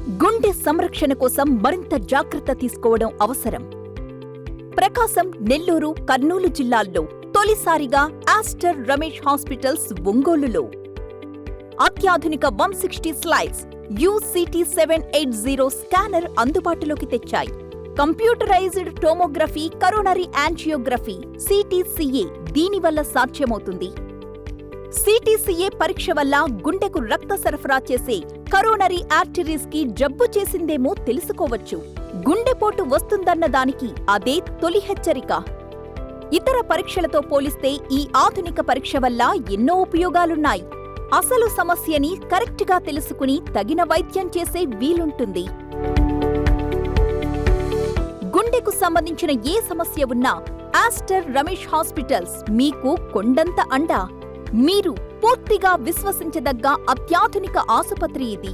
గుండె సంరక్షణ కోసం మరింత జాగ్రత్త తీసుకోవడం అవసరం. ప్రకాశం, నెల్లూరు, కర్నూలు జిల్లాల్లో తొలిసారిగా ఆస్టర్ రమేష్ హాస్పిటల్స్ ఒంగోలులో అత్యాధునిక 160 స్లైడ్స్ UCT 780 స్కానర్ అందుబాటులోకి తెచ్చాయి. Computerised tomography, coronary angiography, CTCA దీనివల్ల సాధ్యమవుతుంది. CTCA పరీక్ష వల్ల గుండెకు రక్త సరఫరా చేసే కరోనరీ ఆర్టరీస్ కి జబ్బు చేసిందేమో తెలుసుకోవచ్చు. గుండెపోటు వస్తుందన్న దానికి అదే తొలి హెచ్చరిక. ఇతర పరీక్షలతో పోలిస్తే ఈ ఆధునిక పరీక్ష వల్ల ఎన్నో ఉపయోగాలున్నాయి. అసలు సమస్యని కరెక్ట్గా తెలుసుకుని తగిన వైద్యం చేసే వీలుంటుంది. గుండెకు సంబంధించిన ఏ సమస్య ఉన్నా ఆస్టర్ రమేష్ హాస్పిటల్స్ మీకు కొండంత అండా. మీరు పూర్తిగా విశ్వసించదగ్గ అత్యాధునిక ఆసుపత్రి ఇది.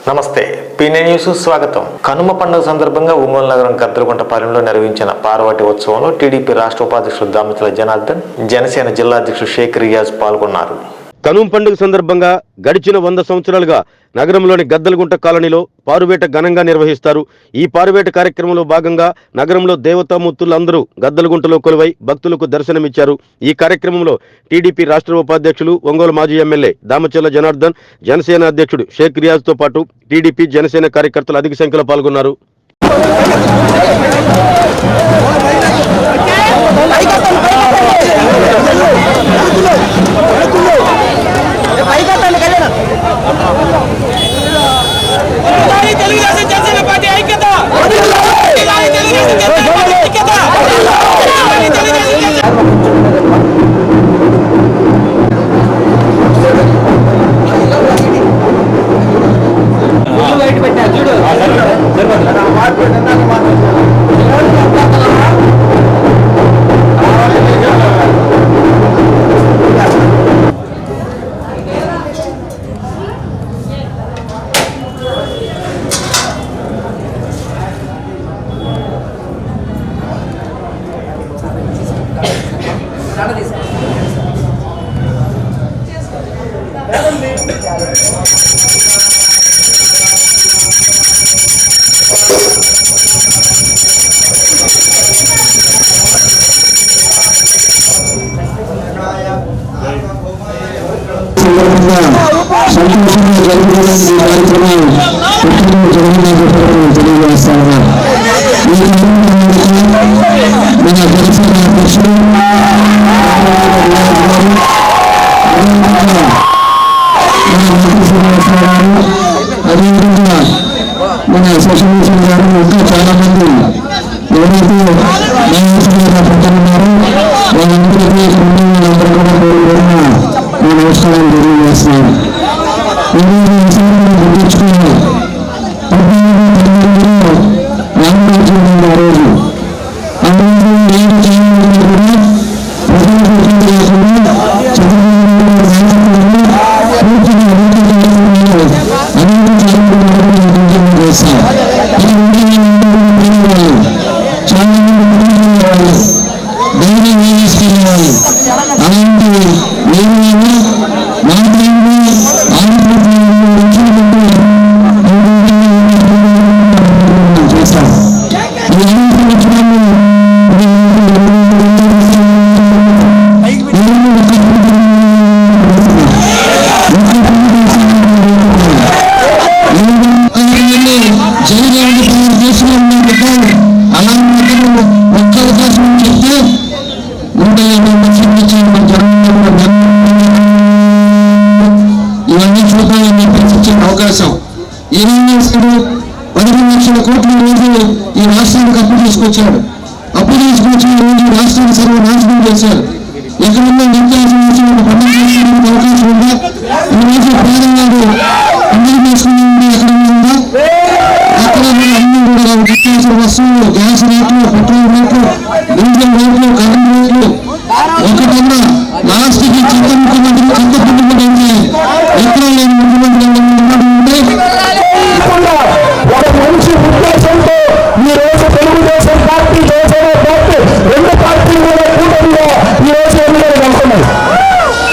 నమస్తే, పీనే న్యూస్ స్వాగతం. కనుమ పండుగ సందర్భంగా ఒంగోలు నగరం గద్దలగుంటపాలెంలో నిర్వహించిన పార్వటి ఉత్సవంలో టీడీపీ రాష్ట్ర ఉపాధ్యక్షుడు దామచల జనార్దన్, జనసేన జిల్లా అధ్యక్షుడు షేక్ రియాజ్ పాల్గొన్నారు. కనుమ పండుగ సందర్భంగా గడిచిన 100 సంవత్సరాలుగా నగరంలోని గద్దలగుంట కాలనీలో పారువేట ఘనంగా నిర్వహిస్తారు. ఈ పారువేట కార్యక్రమంలో భాగంగా నగరంలో దేవతామూర్తులందరూ గద్దలగుంటలో కొలువై భక్తులకు దర్శనమిచ్చారు. ఈ కార్యక్రమంలో టీడీపీ రాష్ట్ర ఉపాధ్యక్షులు, ఒంగోలు మాజీ ఎమ్మెల్యే దామచల జనార్దన్, జనసేన అధ్యక్షుడు షేక్ రియాజ్ తో పాటు టీడీపీ, జనసేన కార్యకర్తలు అధిక సంఖ్యలో పాల్గొన్నారు.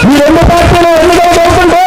ఈ రెండు పార్టీలు ఎన్నికలు జరుగుతుంటే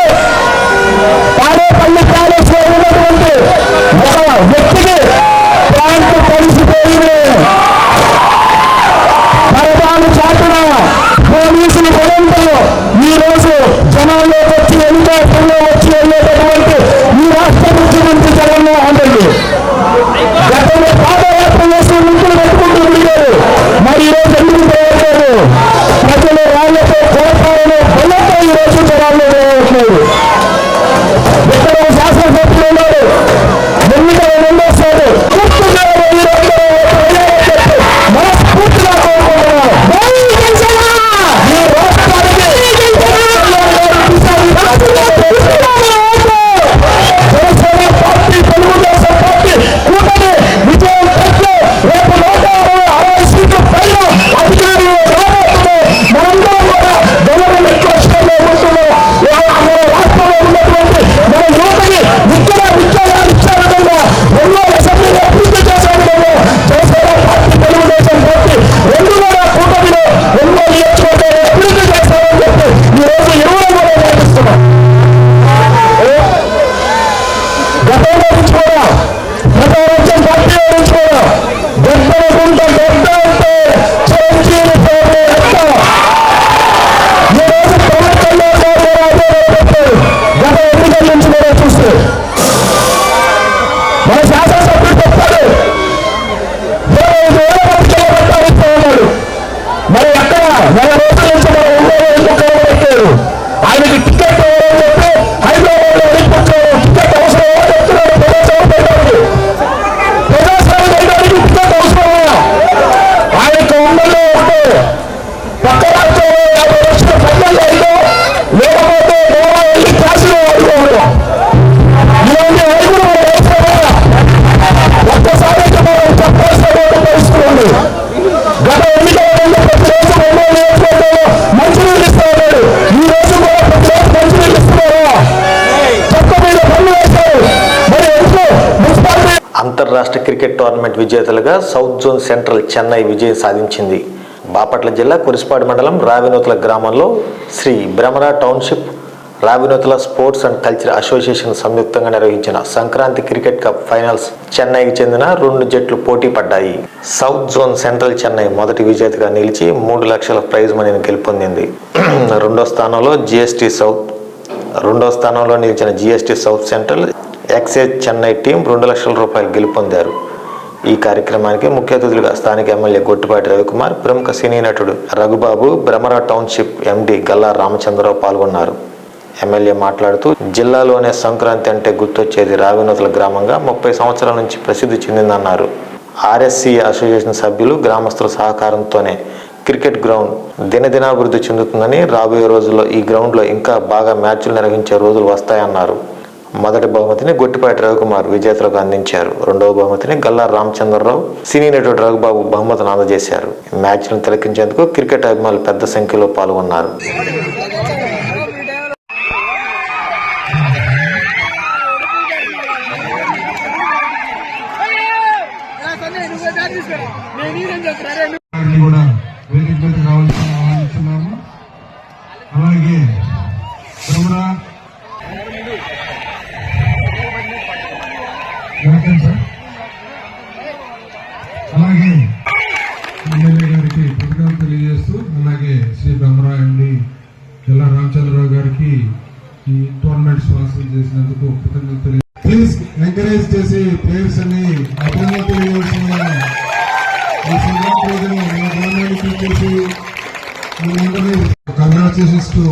అంతర్రాష్ట్ర క్రికెట్ టోర్నమెంట్ విజేతలుగా సౌత్ జోన్ సెంట్రల్ చెన్నై విజయం సాధించింది. బాపట్ల జిల్లా కురిసిపాడు మండలం రావినూతల గ్రామంలో శ్రీ బ్రహ్మరా township, Ravinuthala sports and culture association సంయుక్తంగా నిర్వహించిన సంక్రాంతి క్రికెట్ కప్ ఫైనల్స్ చెన్నైకి చెందిన 2 జట్లు పోటీ పడ్డాయి. సౌత్ జోన్ సెంట్రల్ చెన్నై మొదటి విజేతగా నిలిచి 3 లక్షల ప్రైజ్ మనీని గెలుపొందింది. రెండో స్థానంలో నిలిచిన GST south central excise Chennai team 2 లక్షల రూపాయలు గెలుపొందారు. ఈ కార్యక్రమానికి ముఖ్య అతిథులుగా స్థానిక ఎమ్మెల్యే గొట్టిపాటి రవికుమార్, ప్రముఖ సినీ నటుడు రఘుబాబు, బ్రహ్మరా టౌన్షిప్ ఎండి గల్లా రామచంద్రరావు పాల్గొన్నారు. ఎమ్మెల్యే మాట్లాడుతూ జిల్లాలోనే సంక్రాంతి అంటే గుర్తొచ్చేది రావినూతల గ్రామంగా 30 సంవత్సరాల నుంచి ప్రసిద్ధి చెందిందన్నారు. ఆర్ఎస్సి అసోసియేషన్ సభ్యులు, గ్రామస్తుల సహకారంతోనే క్రికెట్ గ్రౌండ్ దినదినాభివృద్ధి చెందుతుందని, రాబోయే రోజుల్లో ఈ గ్రౌండ్లో ఇంకా బాగా మ్యాచ్లు నిర్వహించే రోజులు వస్తాయన్నారు. మొదటి బహుమతిని గొట్టిపాటి రవికుమార్ విజేతలకు అందించారు. రెండవ బహుమతిని గల్లా రామచంద్రరావు, సినీ నటుడు రఘుబాబు బహుమతిని అందజేశారు. మ్యాచ్లను తిలకించేందుకు క్రికెట్ అభిమానులు పెద్ద సంఖ్యలో పాల్గొన్నారు. అలాగే అలాగే ఎమ్మెల్యే గారికి కృతజ్ఞతలు తెలియజేస్తూ, అలాగే శ్రీ బ్రహ్మరా ఎండి గల్లా రామచంద్రరావు గారికి ఈ టోర్నమెంట్ స్పాన్సర్ చేసినందుకు కృతజ్ఞతలు తెలియజేస్తూ, ప్లీజ్ ఎంకరేజ్ చేసి ప్లేయర్స్ అని అభినందనలు తెలియజేస్తున్నాను. ఈ సంక్రాంతి రోజున మన గ్రామానికి చేసి congratulations to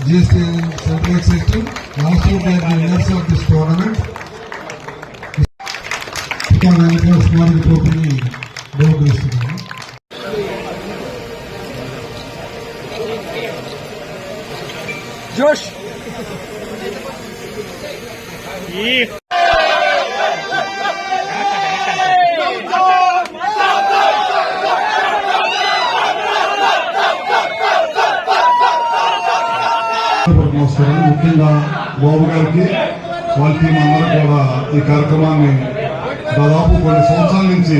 GST central system, last the winners of this tournament. స్మారక ట్రోఫీని బహుకరిస్తున్నాను. జోష్ ముఖ్యంగా బాబు గారికి, వాళ్ళ టీం అందరూ కూడా ఈ కార్యక్రమాన్ని దాదాపు కొన్ని సంవత్సరాల నుంచి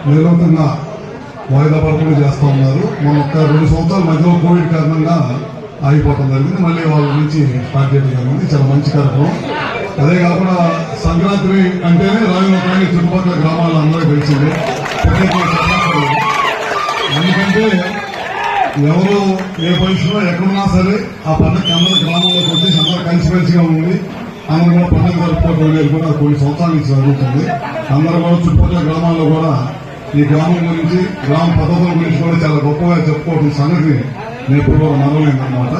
నిరంతరంగా వాయిదా పడకుండా చేస్తూ ఉన్నారు. మన 2 సంవత్సరాల మధ్యలో కోవిడ్ కారణంగా ఆగిపోవడం జరిగింది. మళ్ళీ వాళ్ళ నుంచి స్టార్ట్ చేయడం జరిగింది. చాలా మంచి కార్యక్రమం. అదే కాకుండా సంక్రాంతి అంటేనే రావినూతల చుట్టుపక్కల గ్రామాల్లో అందరూ తెలిసిందే. ఎందుకంటే ఎవరు ఏ పరిస్థితిలో ఎక్కడున్నా సరే ఆ పండుగ అందరూ గ్రామంలోకి వచ్చేసి అందరూ కలిసిమెలిసిగా ఉంది. అందరూ కూడా పండుగ జరుపుకోవడం అనేది కూడా కొన్ని సంవత్సరాల నుంచి జరుగుతుంది. అందరూ కూడా చుట్టుపక్కల గ్రామాల్లో కూడా ఈ గ్రామం గురించి, గ్రామ పద్ధతుల గురించి కూడా చాలా గొప్పగా చెప్పుకోవడం సంగతి నేను ఎప్పుడు కూడా నమ్మలేదన్నమాట.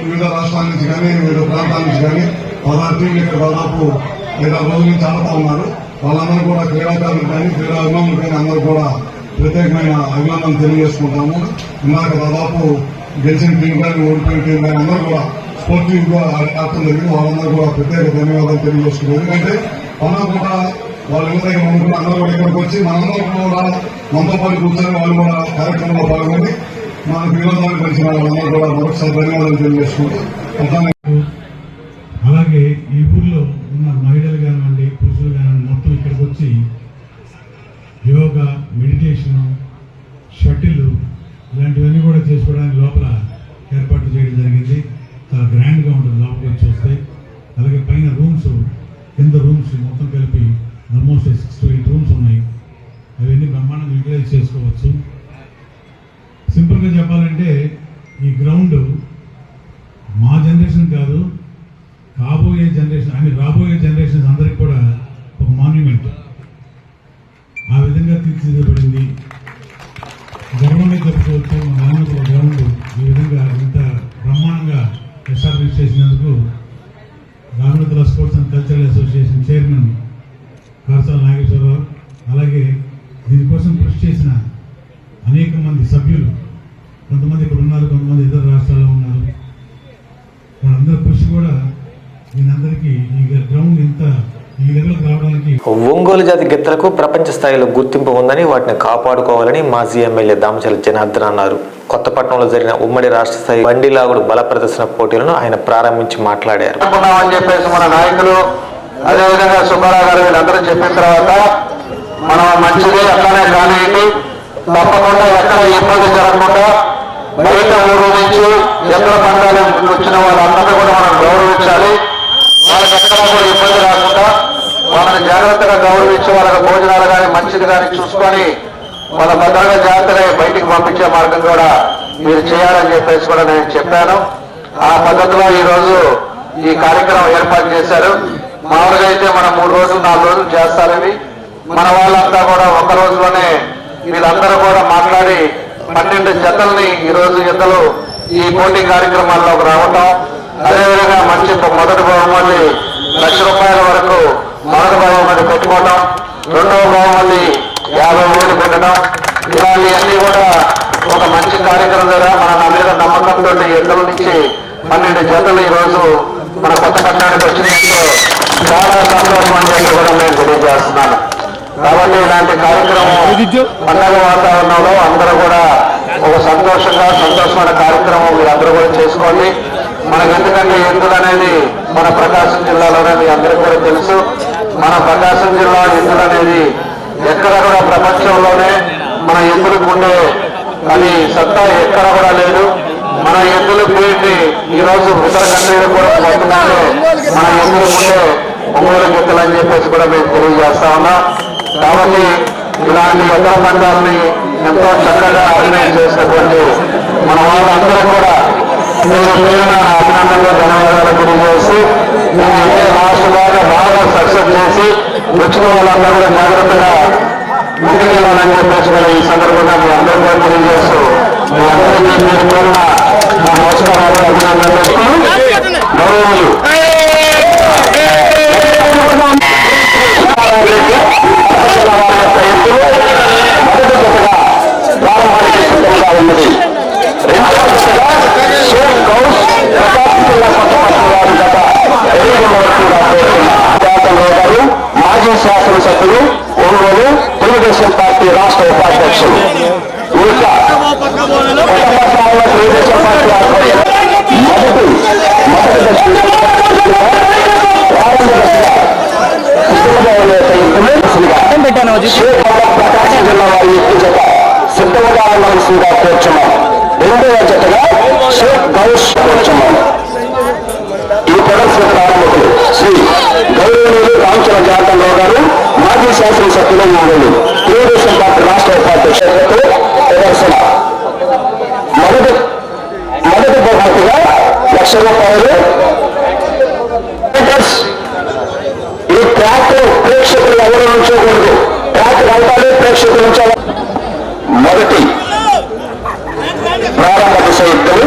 వివిధ రాష్ట్రాల నుంచి కానీ, వివిధ ప్రాంతాల నుంచి కానీ 16 టీంలు ఇక్కడ దాదాపు 5 రోజుల నుంచి ఆడుతూ ఉన్నారు. వాళ్ళందరూ కూడా క్రీడాకారులు కానీ, క్రీడా అభిమానులు కానీ అందరూ కూడా ప్రత్యేకమైన అభినందనలు తెలియజేసుకుంటాము. ఇందాక దాదాపు గెలిచిన టీం కానీ, ఓడిపోయిన టీం కానీ అందరూ కూడా స్పోర్టివ్ గా ఆడటం జరిగింది. వాళ్ళందరూ కూడా ప్రత్యేక ధన్యవాదాలు తెలియజేసుకున్నారు. ఎందుకంటే పండుగ కూడా వాళ్ళు ఎవరైనా అనుకున్న అందరూ కూడా ఇక్కడికి వచ్చి మనందరూ కూడా మనతో పాటు కూర్చొని వాళ్ళు కూడా కార్యక్రమంలో పాల్గొని మనకు వినోదాలు కలిసిన వాళ్ళందరూ కూడా మరొకసారి ధన్యవాదాలు తెలియజేసుకుంటూ, అలాగే ఈ ఊర్లో ఉన్న మహిళలు కానివ్వండి, పురుషులు కానివ్వండి మొత్తం ఇక్కడికి వచ్చి యోగా, మెడిటేషన్, షటిల్ ఇలాంటివన్నీ కూడా చేసుకోవడానికి లోపల ఏర్పాట్లు చేయడం జరిగింది. చాలా గ్రాండ్గా ఉంటుంది లోపలికి వచ్చి వస్తే. అలాగే పైన రూమ్స్, కింద రూమ్స్ మొత్తం కలిపి ఆల్మోస్ట్ 6 to 8 రూమ్స్ ఉన్నాయి. అవన్నీ బ్రహ్మాండంగా యూటిలైజ్ చేసుకోవచ్చు. సింపుల్గా చెప్పాలంటే ఈ గ్రౌండ్ మా జనరేషన్ కాదు, రాబోయే జనరేషన్స్ అందరికి కూడా ఒక మాన్యుమెంట్ ఆ విధంగా తీర్చిదిద్దబడింది. గర్వంగా చెప్పుకోవచ్చు. మా నాన్నకు గ్రౌండ్ ఈ విధంగా ఇంత బ్రహ్మాండంగా ఎస్టాబ్లిష్ చేసినందుకు Ravinuthala sports and cultural association chairman Karasala Nageswararao, అలాగే దీనికోసం కృషి చేసిన అనేక మంది సభ్యులు, కొంతమంది ఇక్కడ ఉన్నారు, కొంతమంది ఇతర రాష్ట్రాల్లో ఉన్నారు. వాళ్ళందరూ కృషి కూడా దీనందరికీ ఈ గ్రౌండ్ ఇంత ఈ లెవెల్కి రావడానికి. ఒంగోలు జాతి గిత్తలకు ప్రపంచ స్థాయిలో గుర్తింపు ఉందని, వాటిని కాపాడుకోవాలని మాజీ ఎమ్మెల్యే దామచల జనార్దన్ అన్నారు. కొత్తపట్నంలో జరిగిన ఉమ్మడి రాష్ట్ర స్థాయి బండి లాగుడు బల ప్రదర్శన పోటీలను ఆయన ప్రారంభించి మాట్లాడారు. చెప్పేసి మన నాయకులు అదేవిధంగా సుబ్బారావు గారు వీళ్ళందరూ చెప్పిన తర్వాత మనం మంచిది అట్లానే కానివ్వండి, తప్పకుండా ఎక్కడ ఇబ్బంది జరగకుండా బయట ఊరు నుంచి ఎక్కడ పండాలి వచ్చిన వాళ్ళందరినీ కూడా మనం గౌరవించాలి. వాళ్ళకి ఎక్కడ కూడా ఇబ్బంది రాకుండా వాళ్ళని జాగ్రత్తగా గౌరవించి వాళ్ళకి భోజనాలు కానీ మంచిది కానీ చూసుకొని వాళ్ళ భద్రంగా జాగ్రత్తగా బయటికి పంపించే మార్గం కూడా మీరు చేయాలని చెప్పేసి కూడా నేను చెప్పాను. ఆ పద్ధతిలో ఈరోజు ఈ కార్యక్రమం ఏర్పాటు చేశారు. మామూలుగా అయితే మనం 3 రోజులు 4 రోజులు చేస్తారని మన వాళ్ళంతా కూడా ఒక రోజులోనే వీళ్ళందరూ కూడా మాట్లాడి 12 జతల్ని ఈరోజు ఇద్దరు ఈ పోటీ కార్యక్రమాల్లోకి రావటం, అదేవిధంగా మంచి మొదటి బహుమతి ₹1,00,000 వరకు మొదటి బహుమతి పెట్టుకోవటం, రెండవ బహుమతి 50,000 పెట్టడం, ఇలాంటివన్నీ కూడా ఒక మంచి కార్యక్రమం ద్వారా మన మీద నమ్మకంతో ఎద్దుల నుంచి 12 జతలు ఈరోజు మన కొత్త పట్టణానికి వచ్చినందుకు చాలా సంతోషం అని చెప్పి కూడా నేను తెలియజేస్తున్నాను. కాబట్టి ఇలాంటి కార్యక్రమం పండగ వాతావరణంలో అందరూ కూడా ఒక సంతోషమైన కార్యక్రమం మీరందరూ కూడా చేసుకోండి. మనకు ఎందుకంటే ఎద్దులు అనేది మన ప్రకాశం జిల్లాలోనే మీ అందరికీ కూడా తెలుసు. మన ప్రకాశం జిల్లా ఎద్దులు అనేది ఎక్కడ కూడా ప్రపంచంలోనే మన ఎద్దులకు ఉండే అది సత్తా ఎక్కడ కూడా లేదు. మన ఎద్దులు పేరుని ఈరోజు ఇతర కంట్రీలు కూడా పోతున్నారో మన ఎద్దులు ఉండే ఒంగోలు ఎద్దులు అని చెప్పేసి కూడా మేము తెలియజేస్తా ఉన్నాం. కాబట్టి ఇలాంటి ఎద్దుల పందాలని ఎంతో చక్కగా ఆర్గనైజ్ చేసినటువంటి మన వాళ్ళందరూ కూడా పేరున అభినందనలు ధన్యవాదాలు తెలియజేసి లాస్ట్ బాగా సక్సెస్ చేసి వచ్చిన వాళ్ళందరూ కూడా జాగ్రత్తగా ఇంటికి వెళ్ళాలని చెప్పేసి కూడా ఈ సందర్భంగా మీ అందరూ కూడా తెలియజేస్తూ మీ అందరికీ పేరున నా నమస్కారాలు అభినందనలు గౌరవులు. మాజీ శాసనసభ్యులు, ఒంగోలు తెలుగుదేశం పార్టీ రాష్ట్ర ఉపాధ్యక్షులు, తెలుగుదేశం పార్టీ ప్రకాశం జిల్లా వారి ఎక్కువ జత సిద్ధంగా ఉండవలసిందిగా కోరుచున్నాం. రెండవ జతగా షేక్ గౌస్ కోరుచున్నాం. ఈ ప్రదర్శన ప్రారంభకులు శ్రీ గౌరవనీయులు రామచంద్ర జాతరావు గారు, మాజీ శాసనసభ్యులు, ఒంగోలు తెలుగుదేశం పార్టీ రాష్ట్ర ఉపాధ్యక్షులతో ప్రదర్శన. మొదటి బహుమతిగా ₹1,00,000. ఈ ట్రాక్ ప్రేక్షకులు ఎవరు ఉంచకూడదు, ట్రాక్ వెళ్తానే ప్రేక్షకులు ఉంచాలి. మొదటి ప్రారంభ దిశ ఎత్తులు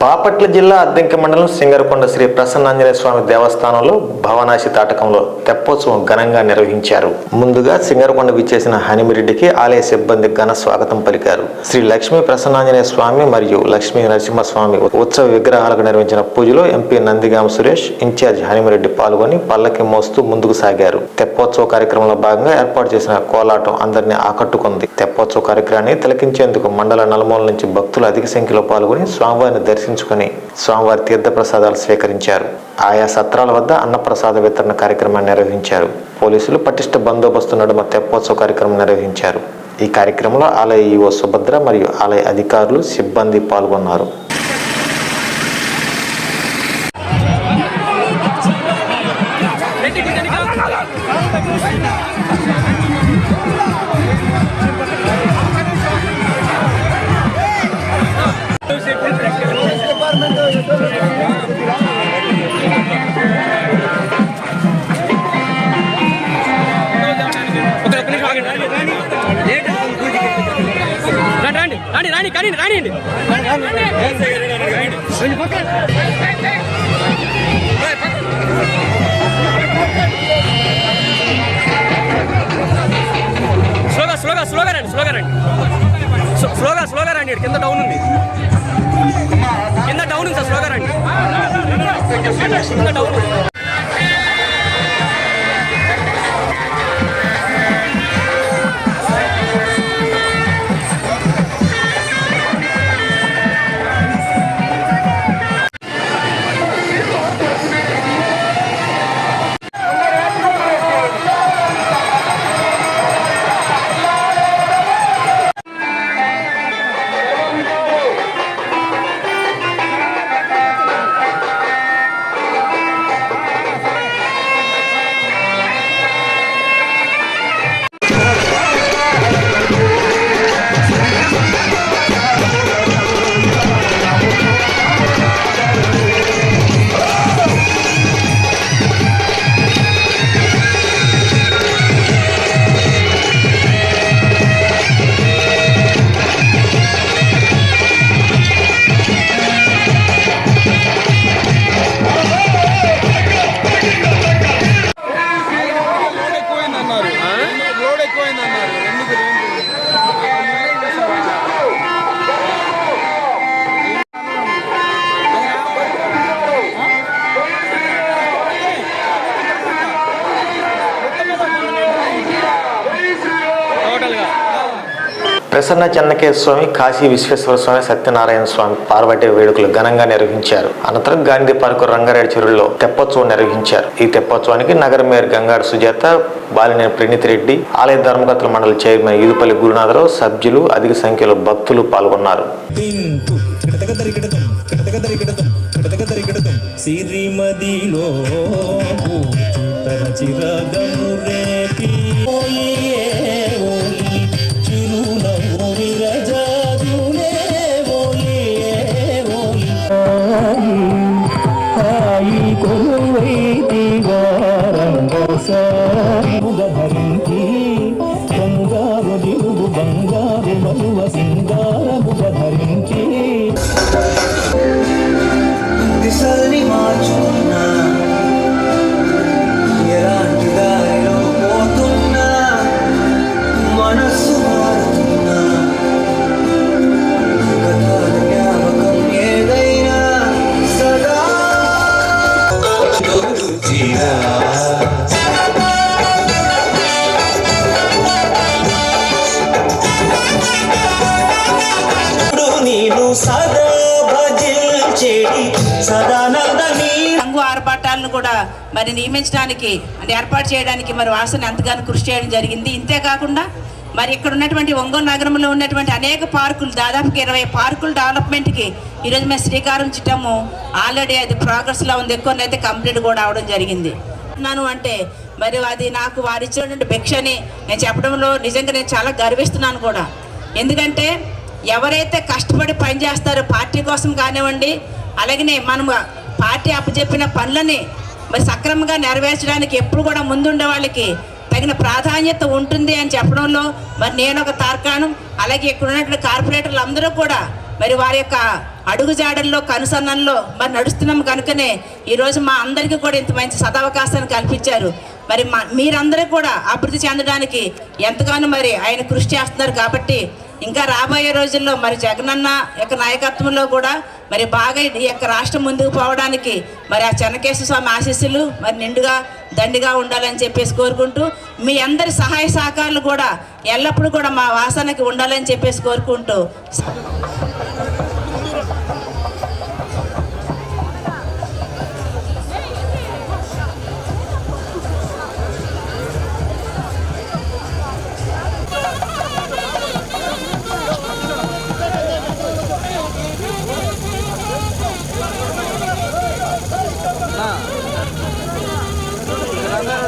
బాపట్ల జిల్లా అద్దెంకి మండలం సింగరకొండ శ్రీ ప్రసన్నాంజనేయ స్వామి దేవస్థానంలో భవనాశి తాటకంలో తెప్పోత్సవం ఘనంగా నిర్వహించారు. ముందుగా సింగరకొండ విచ్చేసిన హనిమిరెడ్డికి ఆలయ సిబ్బంది ఘన స్వాగతం పలికారు. శ్రీ లక్ష్మీ ప్రసన్నాంజనేయ స్వామి మరియు లక్ష్మీ నరసింహస్వామి ఉత్సవ విగ్రహాలకు నిర్వహించిన పూజలో ఎంపీ నందిగామ సురేష్, ఇన్ఛార్జ్ హనిమిరెడ్డి పాల్గొని పల్లకి మోస్తూ ముందుకు సాగారు. తెప్పోత్సవ కార్యక్రమంలో భాగంగా ఏర్పాటు చేసిన కోలాటం అందరినీ ఆకట్టుకుంది. తెప్పోత్సవ కార్యక్రమాన్ని తిలకించేందుకు మండల నలుమూల నుంచి భక్తులు అధిక సంఖ్యలో పాల్గొని స్వామివారిని దర్శించుకుని స్వామివారి తీర్థప్రసాదాలు స్వీకరించారు. ఆయా సత్రాల వద్ద అన్నప్రసాద వితరణ కార్యక్రమాన్ని నిర్వహించారు. పోలీసులు పటిష్ట బందోబస్తు నడుమ తెప్పోత్సవ కార్యక్రమం నిర్వహించారు. ఈ కార్యక్రమంలో ఆలయ ఈవో సుభద్ర మరియు ఆలయ అధికారులు, సిబ్బంది పాల్గొన్నారు. స్లోగా రండి. కింద డౌన్ ఉంది సార్. స్లోగా రండి. కింద డౌన్ ఉంది. ప్రసన్న చెన్నకేశ్వర స్వామి, కాశీ విశ్వేశ్వర స్వామి, సత్యనారాయణ స్వామి పార్వతి వేడుకలు ఘనంగా నిర్వహించారు. అనంతరం గాంధీ పార్కు రంగారెడ్డి చెరువులో తెప్పోత్సవం నిర్వహించారు. ఈ తెప్పోత్సవానికి నగర మేయర్ గంగాడు సుజాత, బాలినేని ప్రణీత్ రెడ్డి, ఆలయ ధర్మకర్తల మండలి చైర్మన్ ఈదుపల్లి గురునాథరావు, సభ్యులు, అధిక సంఖ్యలో భక్తులు పాల్గొన్నారు. సంఘ ఆర్భాటాలను కూడా మరి నియమించడానికి అంటే ఏర్పాటు చేయడానికి మరి వాసన ఎంతగానో కృషి చేయడం జరిగింది. ఇంతేకాకుండా మరి ఇక్కడ ఉన్నటువంటి ఒంగోలు నగరంలో ఉన్నటువంటి అనేక పార్కులు, దాదాపుగా 20 పార్కుల డెవలప్మెంట్కి ఈరోజు మేము శ్రీకారం చుట్టాము. ఆల్రెడీ అది ప్రోగ్రెస్లో ఉంది. ఎక్కువ అయితే కంప్లీట్ కూడా అవడం జరిగింది. అంటే మరి అది నాకు వారు ఇచ్చినటువంటి భిక్షని నేను చెప్పడంలో నిజంగా నేను చాలా గర్విస్తున్నాను కూడా. ఎందుకంటే ఎవరైతే కష్టపడి పనిచేస్తారో పార్టీ కోసం కానివ్వండి, అలాగనే మనం పార్టీ అప్పచెప్పిన పనులని మరి సక్రమంగా నెరవేర్చడానికి ఎప్పుడు కూడా ముందుండే వాళ్ళకి తగిన ప్రాధాన్యత ఉంటుంది అని చెప్పడంలో మరి నేను ఒక తార్కాణం. అలాగే ఇక్కడ ఉన్నటువంటి కార్పొరేటర్లు అందరూ కూడా మరి వారి యొక్క అడుగుజాడల్లో కనుసన్నల్లో మరి నడుస్తున్నాం కనుకనే ఈరోజు మా అందరికీ కూడా ఇంత మంచి సదవకాశాన్ని కల్పించారు. మరి మీరందరూ కూడా అభివృద్ధి చెందడానికి ఎంతగానో మరి ఆయన కృషి చేస్తున్నారు. కాబట్టి ఇంకా రాబోయే రోజుల్లో మరి జగనన్న యొక్క నాయకత్వంలో కూడా మరి బాగా ఈ యొక్క రాష్ట్రం ముందుకు పోవడానికి మరి ఆ చెన్నకేశ్వర స్వామి ఆశీస్సులు మరి నిండుగా దండిగా ఉండాలని చెప్పేసి కోరుకుంటూ, మీ అందరి సహాయ సహకారాలు కూడా ఎల్లప్పుడూ కూడా మా వాసనకి ఉండాలని చెప్పేసి కోరుకుంటూ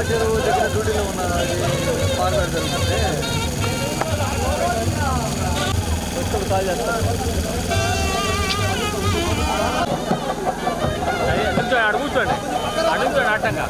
చెరువు దగ్గర డ్యూటీలో ఉన్న ఫార్మర్ జరుగుతుంది వస్తువులు కాల్ చేస్తారు అడుగు కూర్చోండి అడుగుతాడు అట్టంగా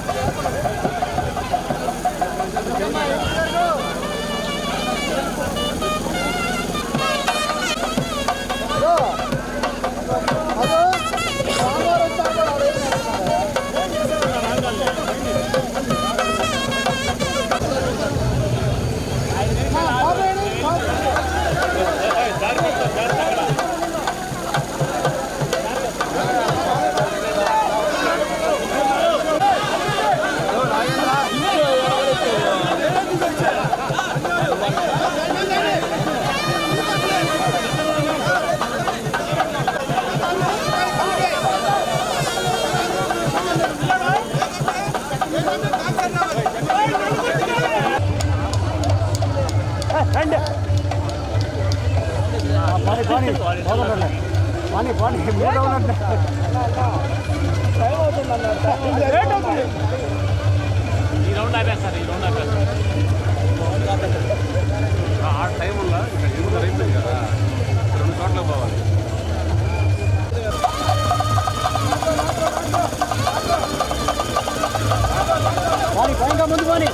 ఈ రౌండ్ ఆపేస్తారు ఆ టైం వల్ల ఇక్కడ అయిపోయింది కదా 2 చోట్ల పోవాలి ముందు పోవాలి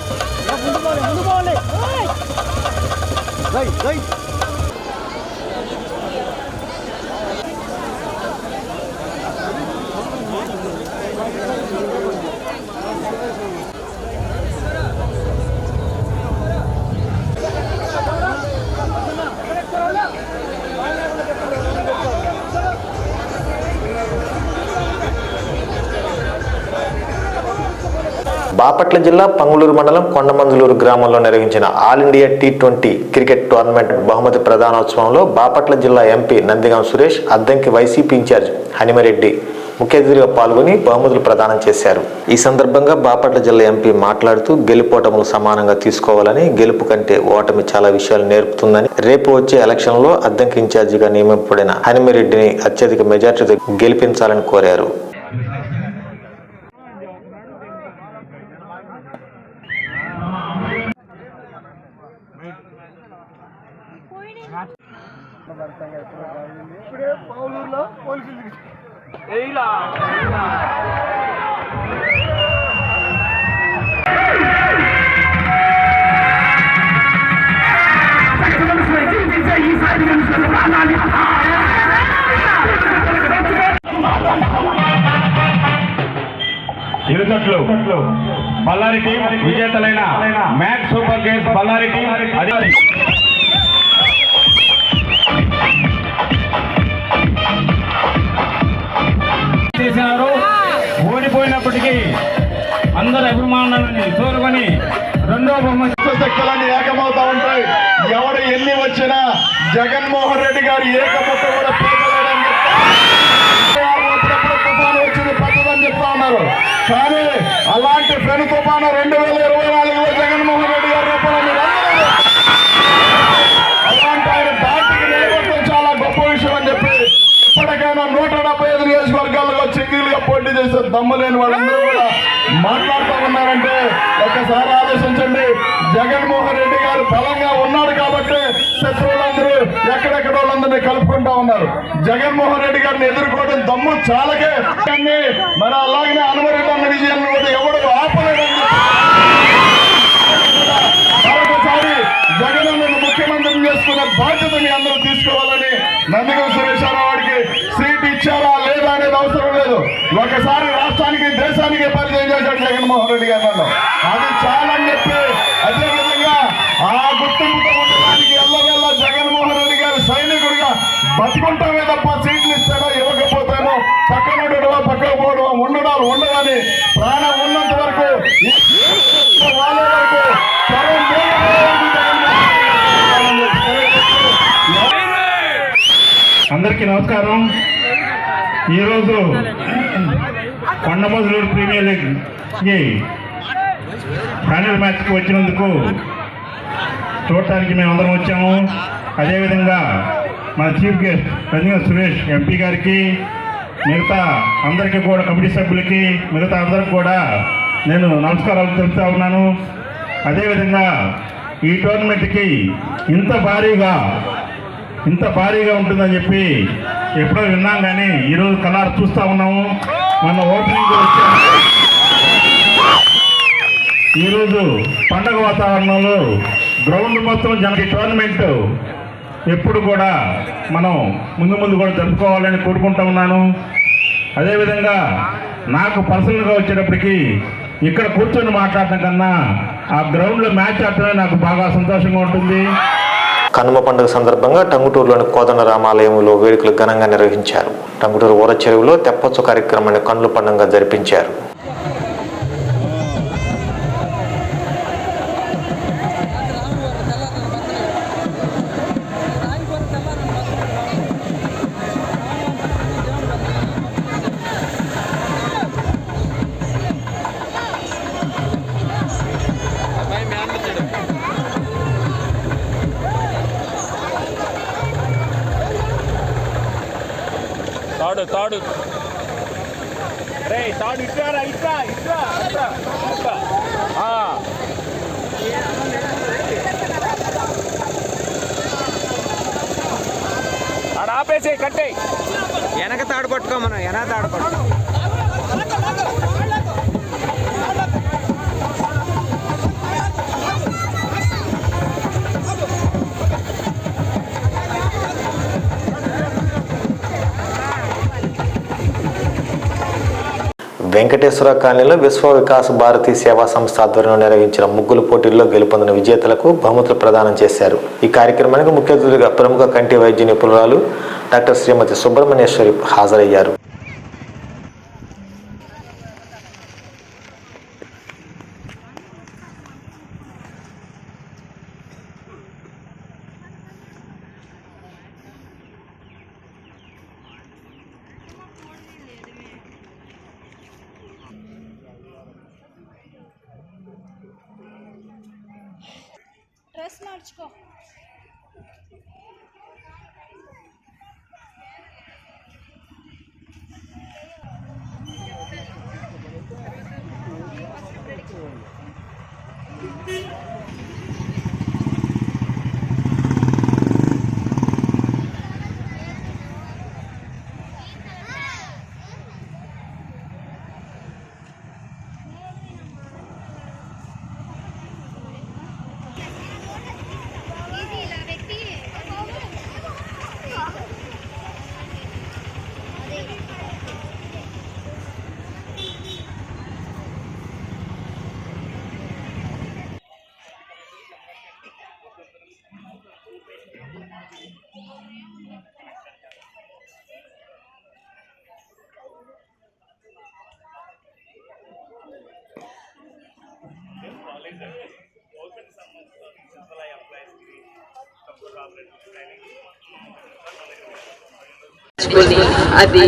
బాపట్ల జిల్లా పంగులూరు మండలం కొండమందులూరు గ్రామంలో నిర్వహించిన all India T20 cricket tournament బహుమతి ప్రదానోత్సవంలో బాపట్ల జిల్లా MP Nandigam Suresh, Addanki YCP incharge Hanimireddy ముఖ్య అతిథిగా పాల్గొని బహుమతులు ప్రదానం చేశారు. ఈ సందర్భంగా బాపట్ల జిల్లా ఎంపీ మాట్లాడుతూ గెలుపోటములు సమానంగా తీసుకోవాలని, గెలుపు కంటే ఓటమి చాలా విషయాలు నేర్పుతుందని, రేపు వచ్చే ఎలక్షన్లో అద్దంకి ఇన్ఛార్జిగా నియమింపబడిన హనిమరెడ్డిని అత్యధిక మెజార్టీతో గెలిపించాలని కోరారు. ఇప్పుడే పౌలూరులో పోలీసులు ఇరు జట్లు బళ్ళారి టీం విజేతలైన max super games Ballari team చేశారు. ఓడిపోయినప్పటికీ అందరి అభిమానాన్ని తోలుకొని రెండో బహుమతి శక్తులన్నీ ఏకమవుతా ఉంటాయి. ఎవరు ఎన్ని వచ్చినా జగన్మోహన్ రెడ్డి గారు ఏకముఖ కూడా పీకలేడని తుఫాను వచ్చింది పద్ధతి చెప్తా ఉన్నారు. కానీ అలాంటి పెను తుఫాను 2024లో జగన్మోహన్ రెడ్డి గారి రూపంలో అలాంటి ఆయన దాటికి నిలబడటం చాలా గొప్ప విషయం అని చెప్పి ఇప్పటికైనా 175 నియోజకవర్గాల్లో సింగిల్గా పోటీ చేసే దమ్ము లేని వాళ్ళందరూ కూడా మాట్లాడుతూ ఉన్నారంటే ఒకసారి ఆలోచించండి. జగన్మోహన్ రెడ్డి గారు బలంగా ఉన్నాడు కాబట్టి శత్రువులందరూ ఎక్కడెక్కడ వాళ్ళందరినీ కలుపుకుంటా ఉన్నారు. జగన్మోహన్ రెడ్డి గారిని ఎదుర్కోవడం దమ్ము చాలకే. మరి అలాగనే హనుమరెడ్డి అన్న విజయాన్ని కూడా ఎవడు ఆపలేదని మరొకసారి జగన్ ముఖ్యమంత్రిని చేసుకునే బాధ్యత మీ అందరూ తీసుకోవాలని నందిగం సురేష్ వాడికి సీట్ ఇచ్చారా లేదా అనేది అవసరం లేదు. ఒకసారి రాష్ట్రానికి దేశానికి పరిచయం చేశాడు జగన్మోహన్ రెడ్డి గారు. అది చాలని చెప్పి అదేవిధంగా ఆ గుర్తింపుతో ఉండడానికి ఎల్లవెల్ల జగన్మోహన్ రెడ్డి గారి సైనికుడిగా బతుకుంటామే తప్ప సీట్లు ఇస్తాడో ఇవ్వకపోతేమో పక్కన పక్కకు పోవడం ఉండడాలు ఉండవని ప్రాణం ఉన్నంత వరకు వాళ్ళ వరకు అందరికీ నమస్కారం. ఈరోజు కొండమందులూరు ప్రీమియర్ లీగ్కి ఫైనల్ మ్యాచ్కి వచ్చినందుకు చూడటానికి మేమందరం వచ్చాము. అదేవిధంగా మన chief guest Nandigam Suresh MP గారికి, మిగతా అందరికీ కూడా, కమిటీ సభ్యులకి, మిగతా అందరికి కూడా నేను నమస్కారాలు తెలుపుతా ఉన్నాను. అదేవిధంగా ఈ టోర్నమెంట్కి ఇంత భారీగా ఉంటుందని చెప్పి ఎప్పుడో విన్నాం, కానీ ఈరోజు కలర్ చూస్తూ ఉన్నాము. మన ఓపెనింగ్ వచ్చాము. ఈరోజు పండగ వాతావరణంలో గ్రౌండ్ మొత్తం ఈ టోర్నమెంట్ ఎప్పుడు కూడా మనం ముందు కూడా జరుపుకోవాలని కోరుకుంటూ ఉన్నాను. అదేవిధంగా నాకు పర్సనల్గా వచ్చేటప్పటికి ఇక్కడ కూర్చొని మాట్లాడటం కన్నా ఆ గ్రౌండ్లో మ్యాచ్ ఆడటమే నాకు బాగా సంతోషంగా ఉంటుంది. కనుమ పండుగ సందర్భంగా టంగుటూరులోని కోదండ రామాలయంలో వేడుకలు ఘనంగా నిర్వహించారు. టంగుటూరు ఊర చెరువులో తెప్పచ్చు కార్యక్రమాన్ని కన్నుల పండుగగా జరిపించారు. తాడు రే తాడు ఇట్లా ఆడ ఆపేసే కట్టే వెనక తాడు పట్టుకో, మనం వెనక తాడు పట్టుకో. వెంకటేశ్వర కాలనీలో విశ్వ వికాస్ భారతి సేవా సంస్థ ఆధ్వర్యంలో నిర్వహించిన ముగ్గుల పోటీల్లో గెలుపొందిన విజేతలకు బహుమతులు ప్రదానం చేశారు. ఈ కార్యక్రమానికి ముఖ్య అతిథులుగా ప్రముఖ కంటి వైద్య నిపుణురాలు డాక్టర్ శ్రీమతి సుబ్రహ్మణ్యేశ్వరి హాజరయ్యారు. డ్రెస్ మార్చుకో. అది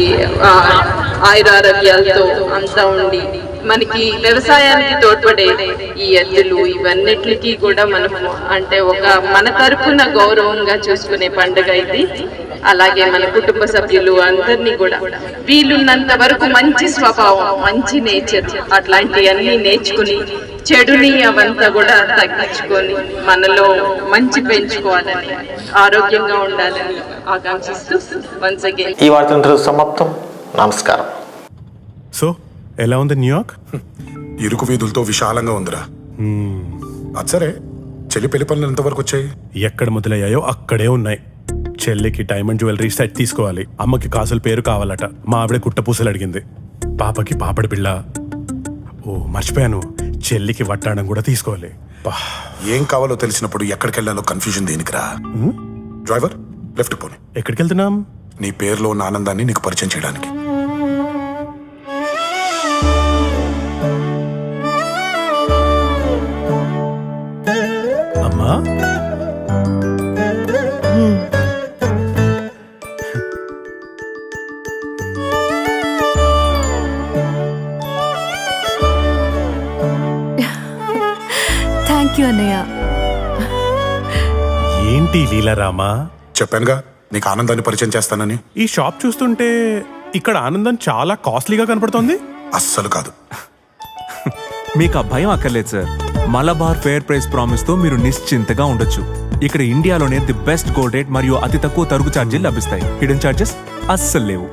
ఆయురారోగ్యాలతో అంతా ఉండి మనకి వ్యవసాయానికి తోడ్పడే ఈ ఎద్దులు ఇవన్నిటికీ కూడా మనము అంటే ఒక మన తరఫున గౌరవంగా చూసుకునే పండుగ ఇది. అలాగే మన కుటుంబ సభ్యులు అందరినీ కూడా వీలున్నంత వరకు మంచి స్వభావం, మంచి నేచర్ అట్లాంటివన్నీ నేర్చుకుని చెడుని అవంతా కూడా తగ్గించుకొని మనలో మంచి పెంచుకోవాలని, ఆరోగ్యంగా ఉండాలని ఆకాంక్షిస్తూ వన్స్ అగైన్ ఈ వార్త సమాప్తం. నమస్కారం. సో ఎలా ఉంది న్యూయార్క్? ఇరుకు వీధులతో విశాలంగా ఉందిరా. అచ్చరే చెల్లి పెళ్లి పనులు ఎంతవరకు వచ్చాయి? ఎక్కడ మొదలయ్యాయో అక్కడే ఉన్నాయి. చెల్లికి డైమండ్ జ్యువెలరీ సెట్ తీసుకోవాలి. అమ్మకి కాసుల పేరు కావాలట. మా ఆవిడ కుట్టపూసలు అడిగింది. పాపకి పాపడి పిల్ల. ఓ మర్చిపోయాను, చెల్లికి వట్టాడం కూడా తీసుకోవాలి. ఏం కావాలో తెలిసినప్పుడు ఎక్కడికి వెళ్ళాలో కన్ఫ్యూజన్ దేనికిరా? డ్రైవర్ లెఫ్ట్ పోనీ. ఎక్కడికి వెళ్తున్నాం? నీ పేరులో ఉన్న ఆనందాన్ని నీకు పరిచయం చేయడానికి. అమ్మా థ్యాంక్ యూ అన్నయ్య. ఏంటి లీలారామా? చెప్పానుగా నీకు ఆనందాన్ని పరిచయం చేస్తానని. ఈ షాప్ చూస్తుంటే ఇక్కడ ఆనందం చాలా కాస్ట్లీగా కనపడుతోంది. అస్సలు కాదు. మీకు ఆ భయం అక్కర్లేదు sir. Malabar fair price promise తో మీరు నిశ్చింతగా ఉండొచ్చు. ఇక్కడ ఇండియాలోనే ది బెస్ట్ గోల్డ్ రేట్ మరియు అతి తక్కువ తరుగు ఛార్జీలు లభిస్తాయి. హిడెన్ ఛార్జెస్ అస్సలు లేవు.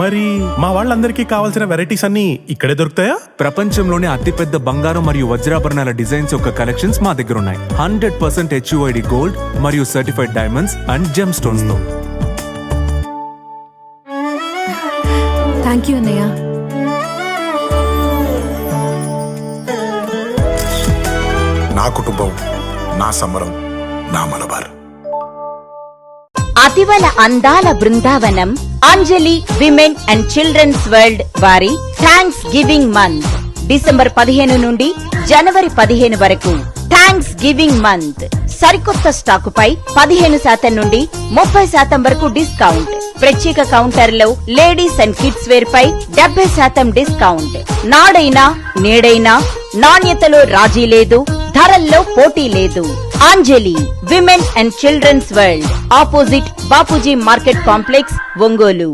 మరి మా వాళ్ళందరికీ కావాల్సిన వెరైటీస్ అన్ని ఇక్కడే దొరుకుతాయా? ప్రపంచంలోనే అతిపెద్ద బంగారం మరియు వజ్రాభరణాల డిజైన్స్ యొక్క కలెక్షన్స్ మా దగ్గర ఉన్నాయి. 100% HUID గోల్డ్ మరియు certified diamonds and gem stones తో. థ్యాంక్ యూ అన్నయ్య. నా కుటుంబం, నా సంబరం, నా మలబార్. అతివల అందాల బృందావనం అంజలి విమెన్ అండ్ చిల్డ్రన్స్ వరల్డ్ వారి థ్యాంక్స్ గివింగ్ మంత్ డిసెంబర్ 15 నుండి జనవరి 15 వరకు థ్యాంక్స్ గివింగ్ మంత్. సరికొత్త స్టాకుపై 15% నుండి 30% వరకు డిస్కౌంట్. ప్రత్యేక కౌంటర్లో లేడీస్ అండ్ కిడ్స్ వేర్ పై 70% డిస్కౌంట్. నాడైనా నేడైనా నాణ్యతలో రాజీ లేదు, ధరల్లో పోటీ లేదు. Anjali women and children's world, opposite Bapuji market complex, Ongole.